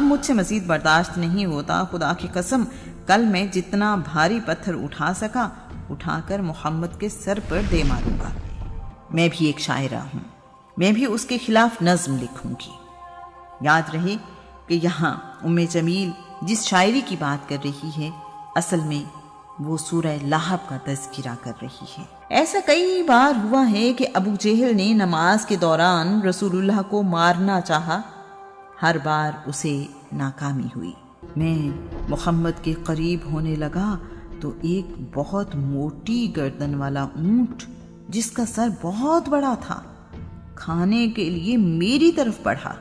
مجھ سے مزید برداشت نہیں ہوتا، خدا کی قسم کل میں جتنا بھاری پتھر اٹھا سکا اٹھا کر محمد کے سر پر دے ماروں گا۔ میں بھی ایک شاعرہ ہوں، میں بھی اس کے خلاف نظم لکھوں گی۔ یاد رہے کہ یہاں ام جمیل جس شاعری کی بات کر رہی ہے اصل میں وہ سورہ لہب کا تذکرہ کر رہی ہے۔ ایسا کئی بار ہوا ہے کہ ابو جہل نے نماز کے دوران رسول اللہ کو مارنا چاہا، ہر بار اسے ناکامی ہوئی۔ میں محمد کے قریب ہونے لگا تو ایک بہت موٹی گردن والا اونٹ جس کا سر بہت بڑا تھا کھانے کے لیے میری طرف بڑھا۔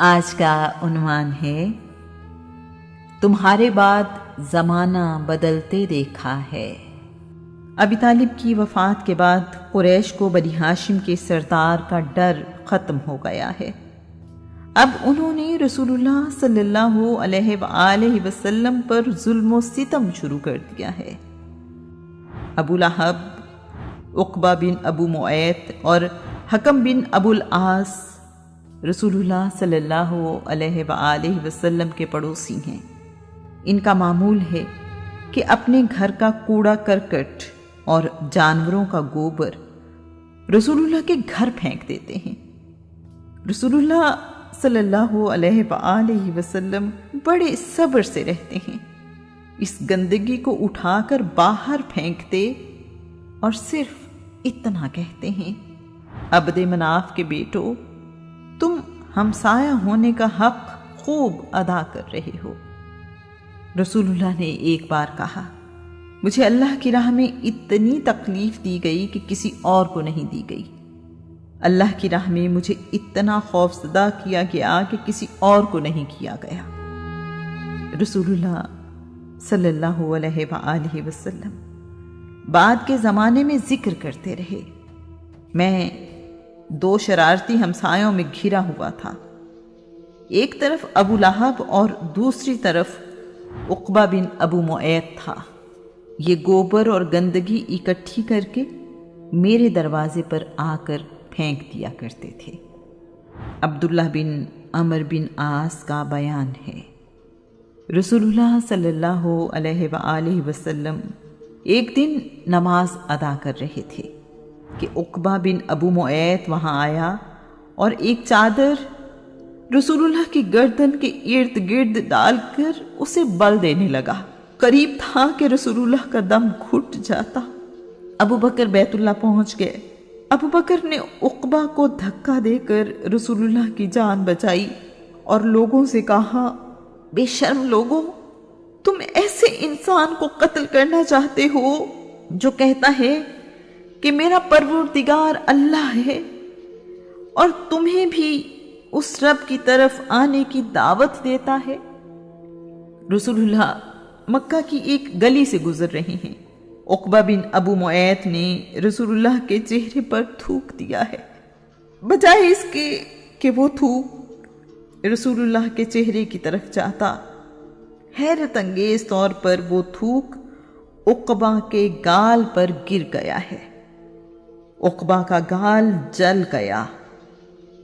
آج کا عنوان ہے تمہارے بعد زمانہ بدلتے دیکھا ہے۔ ابی طالب کی وفات کے بعد قریش کو بنی ہاشم کے سردار کا ڈر ختم ہو گیا ہے۔ اب انہوں نے رسول اللہ صلی اللہ علیہ وآلہ وسلم پر ظلم و ستم شروع کر دیا ہے۔ ابو لہب، عقبہ بن ابو معیط اور حکم بن ابو العاص رسول اللہ صلی اللہ علیہ وآلہ وسلم کے پڑوسی ہیں۔ ان کا معمول ہے کہ اپنے گھر کا کوڑا کرکٹ اور جانوروں کا گوبر رسول اللہ کے گھر پھینک دیتے ہیں۔ رسول اللہ صلی اللہ علیہ وآلہ وسلم بڑے صبر سے رہتے ہیں، اس گندگی کو اٹھا کر باہر پھینکتے اور صرف اتنا کہتے ہیں، عبد مناف کے بیٹو تم ہمسایہ ہونے کا حق خوب ادا کر رہے ہو۔ رسول اللہ نے ایک بار کہا، مجھے اللہ کی راہ میں اتنی تکلیف دی گئی کہ کسی اور کو نہیں دی گئی، اللہ کی راہ میں مجھے اتنا خوف زدہ کیا گیا کہ کسی اور کو نہیں کیا گیا۔ رسول اللہ صلی اللہ علیہ وآلہ وسلم بعد کے زمانے میں ذکر کرتے رہے، میں دو شرارتی ہمسایوں میں گھرا ہوا تھا، ایک طرف ابو لہب اور دوسری طرف عقبہ بن ابو معیط تھا۔ یہ گوبر اور گندگی اکٹھی کر کے میرے دروازے پر آ کر پھینک دیا کرتے تھے۔ عبداللہ بن عمر بن عاص کا بیان ہے، رسول اللہ صلی اللہ علیہ وآلہ وسلم ایک دن نماز ادا کر رہے تھے کہ عقبہ بن ابو معیط وہاں آیا اور ایک چادر رسول اللہ کی گردن کے ارد گرد ڈال کر اسے بل دینے لگا۔ قریب تھا کہ رسول اللہ کا دم گھٹ جاتا۔ ابو بکر بیت اللہ پہنچ گئے۔ ابو بکر نے عقبہ کو دھکا دے کر رسول اللہ کی جان بچائی اور لوگوں سے کہا، بے شرم لوگوں، تم ایسے انسان کو قتل کرنا چاہتے ہو جو کہتا ہے کہ میرا پروردگار اللہ ہے اور تمہیں بھی اس رب کی طرف آنے کی دعوت دیتا ہے۔ رسول اللہ مکہ کی ایک گلی سے گزر رہے ہیں، عقبہ بن ابو معیط نے رسول اللہ کے چہرے پر تھوک دیا ہے، بجائے اس کے کہ وہ تھوک رسول اللہ کے چہرے کی طرف جاتا، حیرت انگیز طور پر وہ تھوک عقبہ کے گال پر گر گیا ہے۔ عقبہ کا گال جل گیا،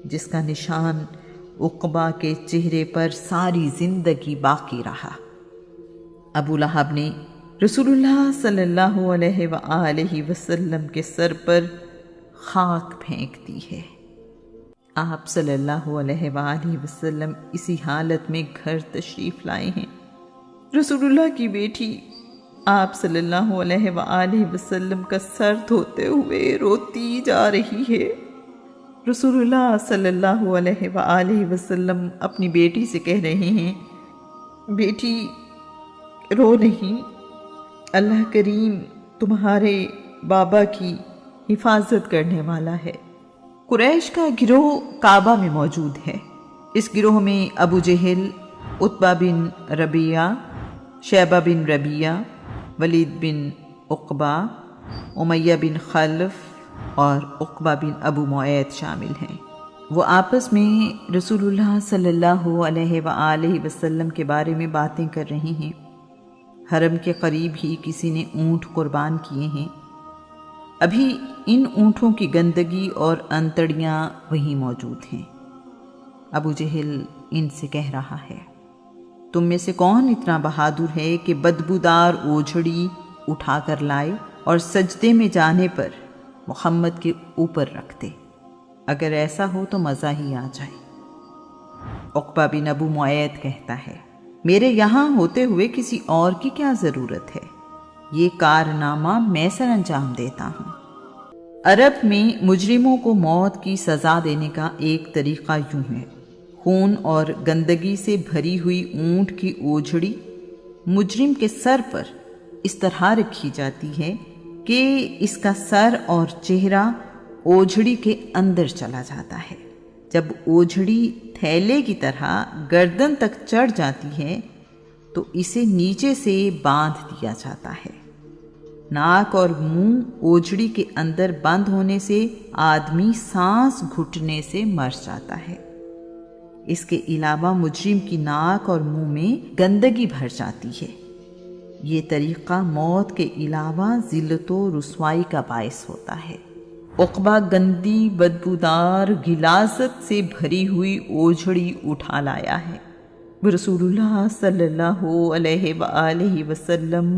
جس کا نشان عقبہ کے چہرے پر ساری زندگی باقی رہا۔ ابو لہب نے رسول اللہ صلی اللہ علیہ وآلہ وسلم کے سر پر خاک پھینک دی ہے۔ آپ صلی اللہ علیہ وآلہ وسلم اسی حالت میں گھر تشریف لائے ہیں۔ رسول اللہ کی بیٹی آپ صلی اللہ علیہ وآلہ وسلم کا سر دھوتے ہوئے روتی جا رہی ہے۔ رسول اللہ صلی اللہ علیہ وآلہ وسلم اپنی بیٹی سے کہہ رہے ہیں، بیٹی رو نہیں، اللہ کریم تمہارے بابا کی حفاظت کرنے والا ہے۔ قریش کا گروہ کعبہ میں موجود ہے۔ اس گروہ میں ابو جہل، عتبہ بن ربیعہ، شیبہ بن ربیعہ، ولید بن عقبہ، امیہ بن خلف اور عقبہ بن ابو معیط شامل ہیں۔ وہ آپس میں رسول اللہ صلی اللہ علیہ وآلہ وسلم کے بارے میں باتیں کر رہے ہیں۔ حرم کے قریب ہی کسی نے اونٹ قربان کیے ہیں، ابھی ان اونٹوں کی گندگی اور انتڑیاں وہیں موجود ہیں۔ ابو جہل ان سے کہہ رہا ہے، تم میں سے کون اتنا بہادر ہے کہ بدبودار اوجھڑی اٹھا کر لائے اور سجدے میں جانے پر محمد کے اوپر رکھ دے؟ اگر ایسا ہو تو مزہ ہی آ جائے۔ عقبہ بن ابو معیط کہتا ہے، میرے یہاں ہوتے ہوئے کسی اور کی کیا ضرورت ہے؟ یہ کارنامہ میں سر انجام دیتا ہوں۔ عرب میں مجرموں کو موت کی سزا دینے کا ایک طریقہ یوں ہے، خون اور گندگی سے بھری ہوئی اونٹ کی اوجھڑی مجرم کے سر پر اس طرح رکھی جاتی ہے کہ اس کا سر اور چہرہ اوجھڑی کے اندر چلا جاتا ہے۔ جب اوجھڑی تھیلے کی طرح گردن تک چڑھ جاتی ہے تو اسے نیچے سے باندھ دیا جاتا ہے۔ ناک اور منہ اوجھڑی کے اندر بند ہونے سے آدمی سانس گھٹنے سے مر جاتا ہے۔ اس کے علاوہ مجرم کی ناک اور منہ میں گندگی بھر جاتی ہے۔ یہ طریقہ موت کے علاوہ ذلت و رسوائی کا باعث ہوتا ہے۔ عقبہ گندی بدبودار غلاظت سے بھری ہوئی اوجھڑی اٹھا لایا ہے۔ رسول اللہ صلی اللہ علیہ وآلہ وسلم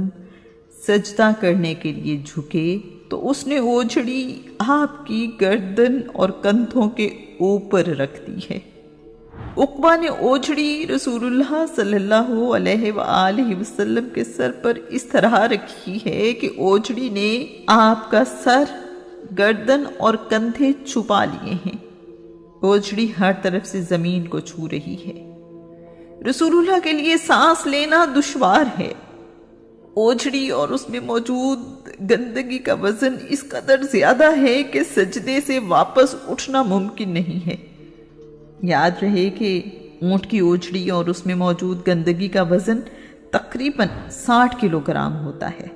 سجدہ کرنے کے لیے جھکے تو اس نے اوجھڑی آپ کی گردن اور کندھوں کے اوپر رکھ دی ہے۔ عقبہ نے اوجھڑی رسول اللہ صلی اللہ علیہ وآلہ وسلم کے سر پر اس طرح رکھی ہے کہ اوجھڑی نے آپ کا سر، گردن اور کندھے چھپا لیے ہیں۔ اوجھڑی ہر طرف سے زمین کو چھو رہی ہے۔ رسول اللہ کے لیے سانس لینا دشوار ہے۔ اوجھڑی اور اس میں موجود گندگی کا وزن اس قدر زیادہ ہے کہ سجدے سے واپس اٹھنا ممکن نہیں ہے۔ یاد رہے کہ اونٹ کی اوجھڑی اور اس میں موجود گندگی کا وزن تقریباً 60 کلو گرام ہوتا ہے۔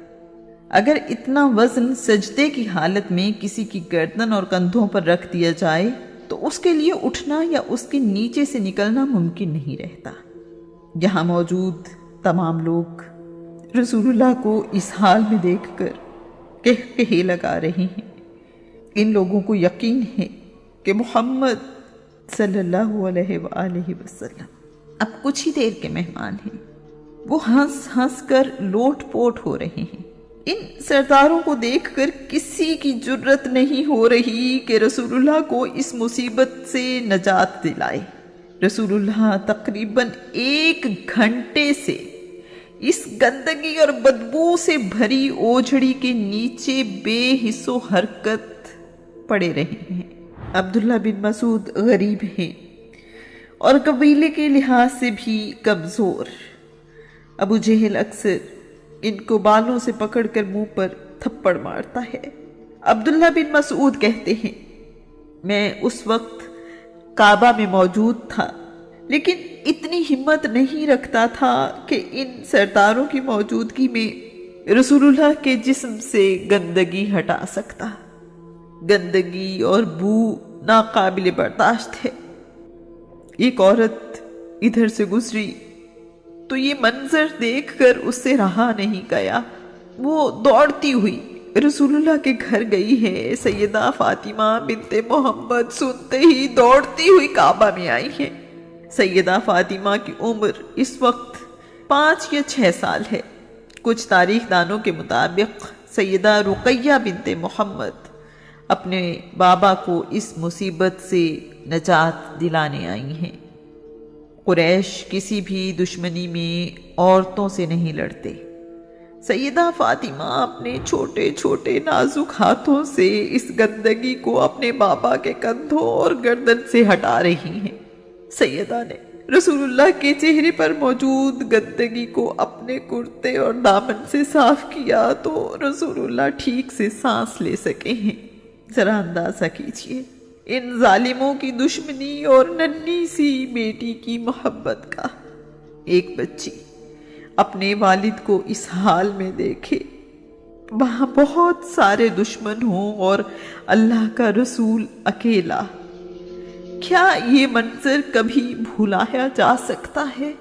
اگر اتنا وزن سجدے کی حالت میں کسی کی گردن اور کندھوں پر رکھ دیا جائے تو اس کے لیے اٹھنا یا اس کے نیچے سے نکلنا ممکن نہیں رہتا۔ یہاں موجود تمام لوگ رسول اللہ کو اس حال میں دیکھ کر کہے لگا رہے ہیں۔ ان لوگوں کو یقین ہے کہ محمد صلی اللہ علیہ وآلہ وسلم اب کچھ ہی دیر کے مہمان ہیں۔ وہ ہنس ہنس کر لوٹ پوٹ ہو رہے ہیں۔ ان سرداروں کو دیکھ کر کسی کی جرت نہیں ہو رہی کہ رسول اللہ کو اس مصیبت سے نجات دلائے۔ رسول اللہ تقریباً 1 گھنٹے سے اس گندگی اور بدبو سے بھری اوجھڑی کے نیچے بے حس و حرکت پڑے رہے ہیں۔ عبداللہ بن مسعود غریب ہیں اور قبیلے کے لحاظ سے بھی کمزور۔ ابو جہل اکثر ان کو بالوں سے پکڑ کر منہ پر تھپڑ مارتا ہے۔ عبداللہ بن مسعود کہتے ہیں، میں اس وقت کعبہ میں موجود تھا لیکن اتنی ہمت نہیں رکھتا تھا کہ ان سرداروں کی موجودگی میں رسول اللہ کے جسم سے گندگی ہٹا سکتا۔ گندگی اور بو ناقابل برداشت ہے۔ ایک عورت ادھر سے گزری تو یہ منظر دیکھ کر اس سے رہا نہیں گیا۔ وہ دوڑتی ہوئی رسول اللہ کے گھر گئی ہے۔ سیدہ فاطمہ بنت محمد سنتے ہی دوڑتی ہوئی کعبہ میں آئی ہے۔ سیدہ فاطمہ کی عمر اس وقت 5 یا 6 سال ہے۔ کچھ تاریخ دانوں کے مطابق سیدہ رقیہ بنت محمد اپنے بابا کو اس مصیبت سے نجات دلانے آئی ہیں۔ قریش کسی بھی دشمنی میں عورتوں سے نہیں لڑتے۔ سیدہ فاطمہ اپنے چھوٹے چھوٹے نازک ہاتھوں سے اس گندگی کو اپنے بابا کے کندھوں اور گردن سے ہٹا رہی ہیں۔ سیدہ نے رسول اللہ کے چہرے پر موجود گندگی کو اپنے کرتے اور دامن سے صاف کیا تو رسول اللہ ٹھیک سے سانس لے سکے ہیں۔ ذرا اندازہ کیجئے ان ظالموں کی دشمنی اور ننھی سی بیٹی کی محبت کا۔ ایک بچی اپنے والد کو اس حال میں دیکھے، وہاں بہت سارے دشمن ہوں اور اللہ کا رسول اکیلا، کیا یہ منظر کبھی بھلایا جا سکتا ہے؟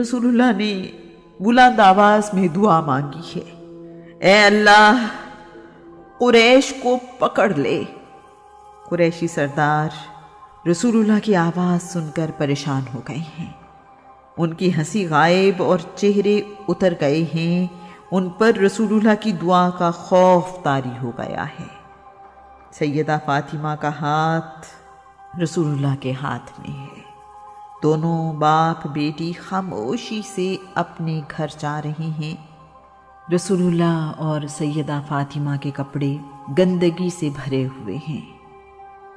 رسول اللہ نے بلند آواز میں دعا مانگی ہے، اے اللہ قریش کو پکڑ لے۔ قریشی سردار رسول اللہ کی آواز سن کر پریشان ہو گئے ہیں، ان کی ہنسی غائب اور چہرے اتر گئے ہیں، ان پر رسول اللہ کی دعا کا خوف طاری ہو گیا ہے۔ سیدہ فاطمہ کا ہاتھ رسول اللہ کے ہاتھ میں ہے، دونوں باپ بیٹی خاموشی سے اپنے گھر جا رہے ہیں۔ رسول اللہ اور سیدہ فاطمہ کے کپڑے گندگی سے بھرے ہوئے ہیں۔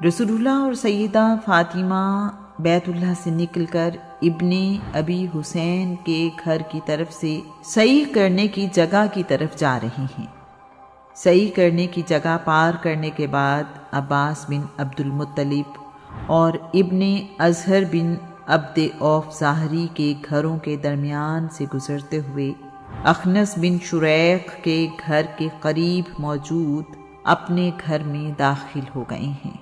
رسول اللہ اور سیدہ فاطمہ بیت اللہ سے نکل کر ابن ابی حسین کے گھر کی طرف سے سعی کرنے کی جگہ کی طرف جا رہے ہیں۔ سعی کرنے کی جگہ پار کرنے کے بعد عباس بن عبد المطلب اور ابن اظہر بن عبد اوف ظاہری کے گھروں کے درمیان سے گزرتے ہوئے اخنس بن شریق کے گھر کے قریب موجود اپنے گھر میں داخل ہو گئے ہیں۔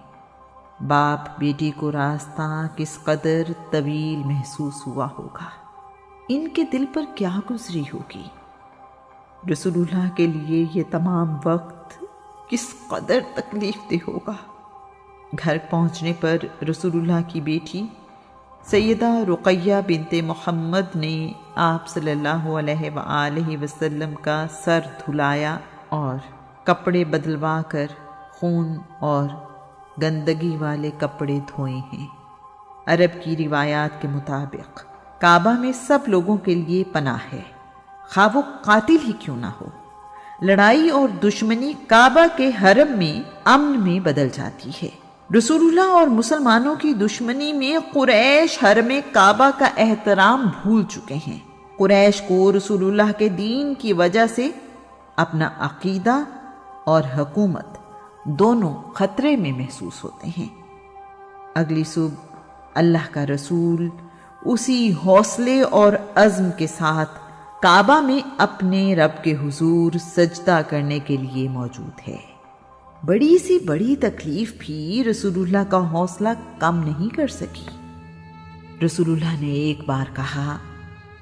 باپ بیٹی کو راستہ کس قدر طویل محسوس ہوا ہوگا، ان کے دل پر کیا گزری ہوگی، رسول اللہ کے لیے یہ تمام وقت کس قدر تکلیف دہ ہوگا۔ گھر پہنچنے پر رسول اللہ کی بیٹی سیدہ رقیہ بنت محمد نے آپ صلی اللہ علیہ وآلہ وسلم کا سر دھلایا اور کپڑے بدلوا کر خون اور گندگی والے کپڑے دھوئے ہیں۔ عرب کی روایات کے مطابق کعبہ میں سب لوگوں کے لیے پناہ ہے، خواہ وہ قاتل ہی کیوں نہ ہو۔ لڑائی اور دشمنی کعبہ کے حرم میں امن میں بدل جاتی ہے۔ رسول اللہ اور مسلمانوں کی دشمنی میں قریش حرم کعبہ کا احترام بھول چکے ہیں۔ قریش کو رسول اللہ کے دین کی وجہ سے اپنا عقیدہ اور حکومت دونوں خطرے میں محسوس ہوتے ہیں۔ اگلی صبح اللہ کا رسول اسی حوصلے اور عزم کے ساتھ کعبہ میں اپنے رب کے حضور سجدہ کرنے کے لیے موجود ہے۔ بڑی سی بڑی تکلیف بھی رسول اللہ کا حوصلہ کم نہیں کر سکی۔ رسول اللہ نے ایک بار کہا،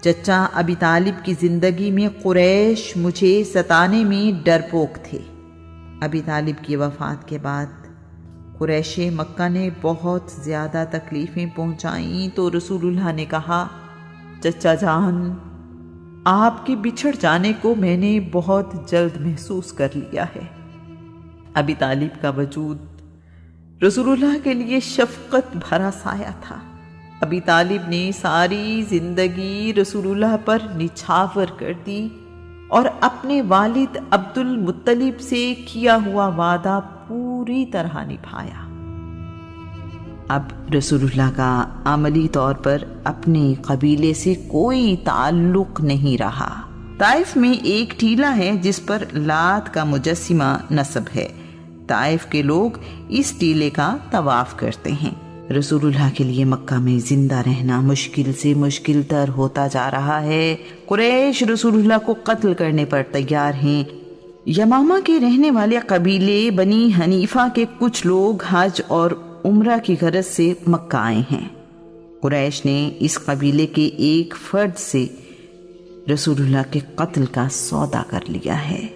چچا ابی طالب کی زندگی میں قریش مجھے ستانے میں ڈرپوک تھے۔ ابی طالب کی وفات کے بعد قریش مکہ نے بہت زیادہ تکلیفیں پہنچائیں تو رسول اللہ نے کہا، چچا جان، آپ کے بچھڑ جانے کو میں نے بہت جلد محسوس کر لیا ہے۔ ابی طالب کا وجود رسول اللہ کے لیے شفقت بھرا سایہ تھا۔ ابی طالب نے ساری زندگی رسول اللہ پر نچھاور کر دی اور اپنے والد عبد المطلب سے کیا ہوا وعدہ پوری طرح نبھایا۔ اب رسول اللہ کا عملی طور پر اپنے قبیلے سے کوئی تعلق نہیں رہا۔ طائف میں ایک ٹیلہ ہے جس پر لات کا مجسمہ نصب ہے۔ طائف کے لوگ اس ٹیلے کا طواف کرتے ہیں۔ رسول اللہ کے لیے مکہ میں زندہ رہنا مشکل سے مشکل تر ہوتا جا رہا ہے۔ قریش رسول اللہ کو قتل کرنے پر تیار ہیں۔ یمامہ کے رہنے والے قبیلے بنی حنیفہ کے کچھ لوگ حج اور عمرہ کی غرض سے مکہ آئے ہیں۔ قریش نے اس قبیلے کے ایک فرد سے رسول اللہ کے قتل کا سودا کر لیا ہے۔